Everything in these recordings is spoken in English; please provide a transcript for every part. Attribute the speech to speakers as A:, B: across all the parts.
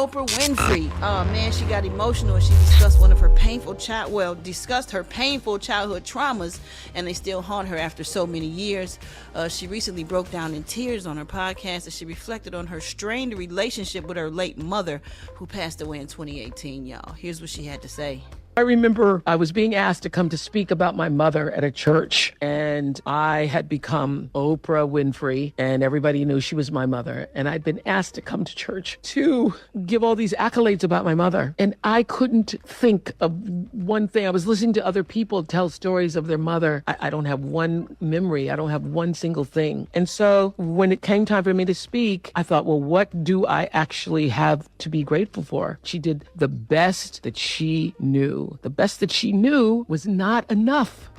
A: Oprah Winfrey. Oh man, she got emotional and she discussed her painful childhood traumas, and they still haunt her after so many years. She recently broke down in tears on her podcast as she reflected on her strained relationship with her late mother, who passed away in 2018, y'all. Here's what she had to say.
B: I remember I was being asked to come to speak about my mother at a church, and I had become Oprah Winfrey, and everybody knew she was my mother. And I'd been asked to come to church to give all these accolades about my mother. And I couldn't think of one thing. I was listening to other people tell stories of their mother. I don't have one memory. I don't have one single thing. And so when it came time for me to speak, I thought, well, what do I actually have to be grateful for? She did the best that she knew. The best that she knew was not enough.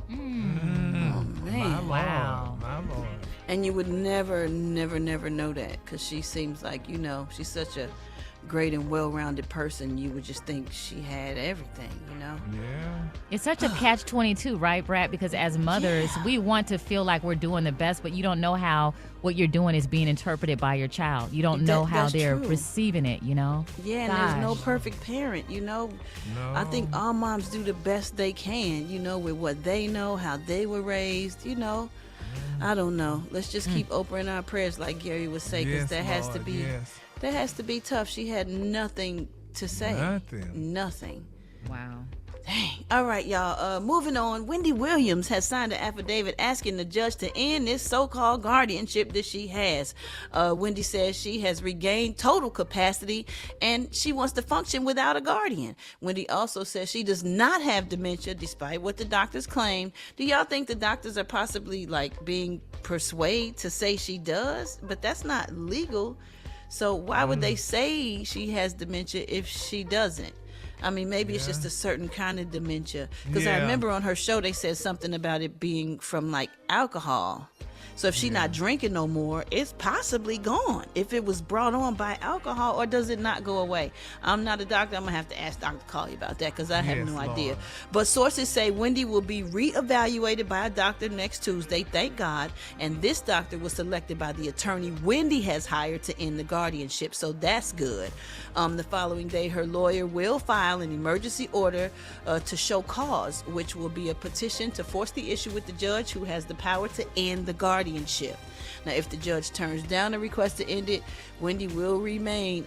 A: Oh, man.
C: Wow. My Lord.
A: And you would never know that, because she seems like, she's such a great and well-rounded person. You would just think she had everything,
C: Yeah.
D: It's such a catch-22, right, Brad? Because as mothers, we want to feel like we're doing the best, but you don't know how what you're doing is being interpreted by your child. You don't know how they're receiving it,
A: Yeah, and there's no perfect parent,
C: No.
A: I think all moms do the best they can, with what they know, how they were raised, I don't know. Let's just keep Oprah in our prayers, like Gary would say, because that has to be tough. She had nothing to say. Nothing.
D: Wow.
A: Dang. All right, y'all. Moving on. Wendy Williams has signed an affidavit asking the judge to end this so-called guardianship that she has. Wendy says she has regained total capacity and she wants to function without a guardian. Wendy also says she does not have dementia, despite what the doctors claim. Do y'all think the doctors are possibly being persuaded to say she does? But that's not legal. So why would they say she has dementia if she doesn't? I mean, maybe it's just a certain kind of dementia. Because I remember on her show, they said something about it being from alcohol. So if she's not drinking no more, it's possibly gone. If it was brought on by alcohol, or does it not go away? I'm not a doctor. I'm going to have to ask Dr. Colley about that, because I have no idea. But sources say Wendy will be reevaluated by a doctor next Tuesday, thank God. And this doctor was selected by the attorney Wendy has hired to end the guardianship. So that's good. The following day, her lawyer will file an emergency order to show cause, which will be a petition to force the issue with the judge who has the power to end the guardianship. Now, if the judge turns down the request to end it, Wendy will remain,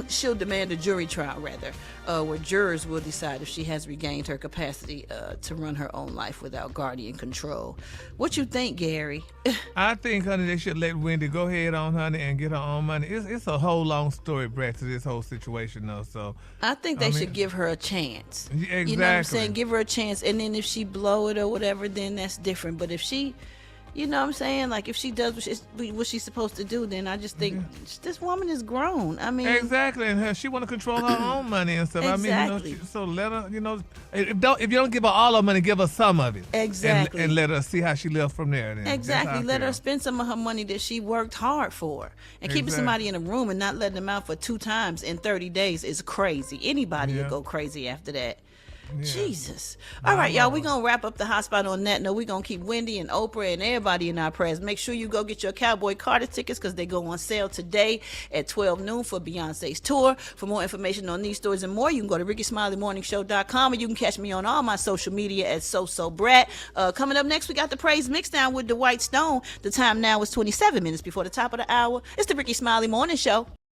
A: she'll demand a jury trial, where jurors will decide if she has regained her capacity to run her own life without guardian control. What you think, Gary?
C: I think, honey, they should let Wendy go ahead on, honey, and get her own money. It's a whole long story, Brett, to this whole situation, though. So
A: I think they should give her a chance.
C: Exactly.
A: You know what I'm saying? Give her a chance, and then if she blow it or whatever, then that's different. But if she... You know what I'm saying? If she does what she's supposed to do, then I just think this woman is grown. I mean,
C: exactly, and she want to control her own money and stuff.
A: Exactly.
C: I mean, so let her. If you don't give her all her money, give her some of it.
A: Exactly.
C: And let her see how she lives from there. Then.
A: Exactly. Let her spend some of her money that she worked hard for, and keeping somebody in a room and not letting them out for 2 times in 30 days is crazy. Anybody would go crazy after that. Yeah. Jesus. All right, y'all, we're going to wrap up the hot spot on that note. We're going to keep Wendy and Oprah and everybody in our prayers. Make sure you go get your Cowboy Carter tickets, because they go on sale today at 12 noon for Beyonce's tour. For more information on these stories and more, you can go to RickySmileyMorningShow.com, and you can catch me on all my social media at SoSoBrat. Coming up next, we got the Praise Mixdown with Dwight Stone. The time now is 27 minutes before the top of the hour. It's the Rickey Smiley Morning Show.